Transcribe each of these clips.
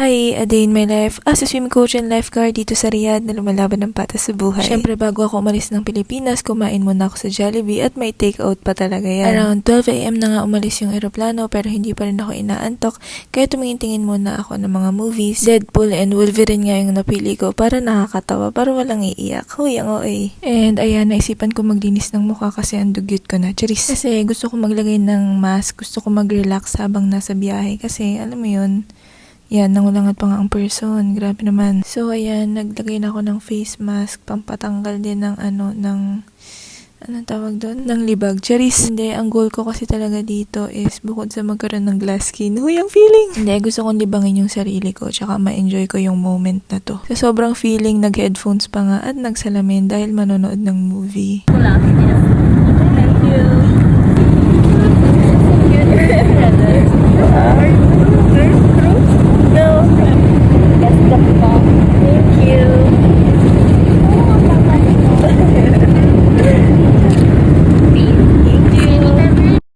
Hi, a day in my life as a swim coach and lifeguard dito sa Riyadh na lumalaban ng patas sa buhay. Syempre bago ako umalis ng Pilipinas, kumain muna ako sa Jollibee at may take out pa talaga yan. Around 12 AM na nga umalis yung eroplano pero hindi pa rin ako inaantok kaya tumingin-tingin muna ako ng mga movies. Deadpool and Wolverine nga yung napili ko para nakakatawa para walang iiyak. Huy, ang OA. And ayan, naisipan ko maglinis ng mukha kasi ang dugyot ko na. Charis. Kasi gusto ko maglagay ng mask, gusto ko mag-relax habang nasa biyahe kasi alam mo yun, yan, nangulangat pa nga ang person. Grabe naman. So, ayan, naglagay na ako ng face mask, pampatanggal din ng anong tawag doon? Ng libag. Charis. Hindi, ang goal ko kasi talaga dito is bukod sa magkaroon ng glass skin. Huy, ang feeling! Hindi, gusto kong libangin yung sarili ko tsaka ma-enjoy ko yung moment na to. Sa sobrang feeling, nag-headphones pa nga at nagsalamin dahil manonood ng movie. Thank you. No. Yes, thank you.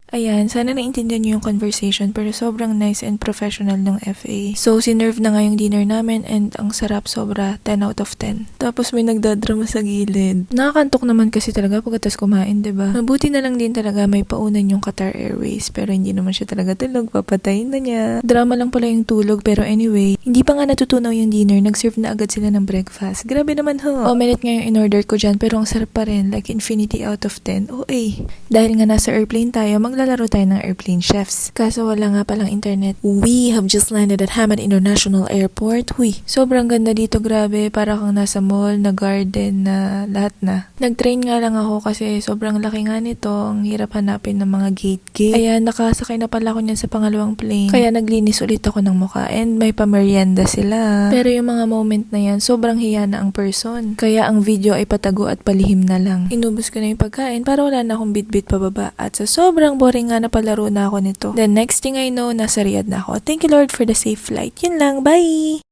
Ayan, sana naintindihan niyo yung conversation pero sobrang nice and professional ng FA. So, sinerve na nga yung dinner namin and ang sarap sobra, 10 out of 10. Tapos may nagdadrama sa gilid. Nakakantok naman kasi talaga pagkatas kumain, diba? Mabuti na lang din talaga may paunan yung Qatar Airways pero hindi naman siya talaga tulog, papatayin na niya. Drama lang pala yung tulog pero anyway, hindi pa nga natutunaw yung dinner, nag-serve na agad sila ng breakfast. Grabe naman ho. Omelette nga yung in-order ko dyan pero ang sarap pa rin, like infinity out of 10. Dahil nga nasa airplane tayo, maglalaro tayo ng airplane chefs. Kaso wala nga palang internet. We have just landed at Hamad International Airport. Huy, sobrang ganda dito, grabe. Para kang nasa mall, na garden, na lahat na. Nag-train nga lang ako kasi sobrang laki nga nito. Ang hirap hanapin ng mga gate. Ayan, nakasakay na pala ako niyan sa pangalawang plane. Kaya naglinis ulit ako ng mukha and may pamerienda sila. Pero yung mga moment na yan, sobrang hiya na ang person. Kaya ang video ay patago at palihim na lang. Inubos ko na yung pagkain para wala na akong bit-bit pababa. At sa sobrang boring nga napalaro na ako nito. The next thing I know, nasa Riyadh na ako. Thank you Lord for the safe flight. Yun lang, bye!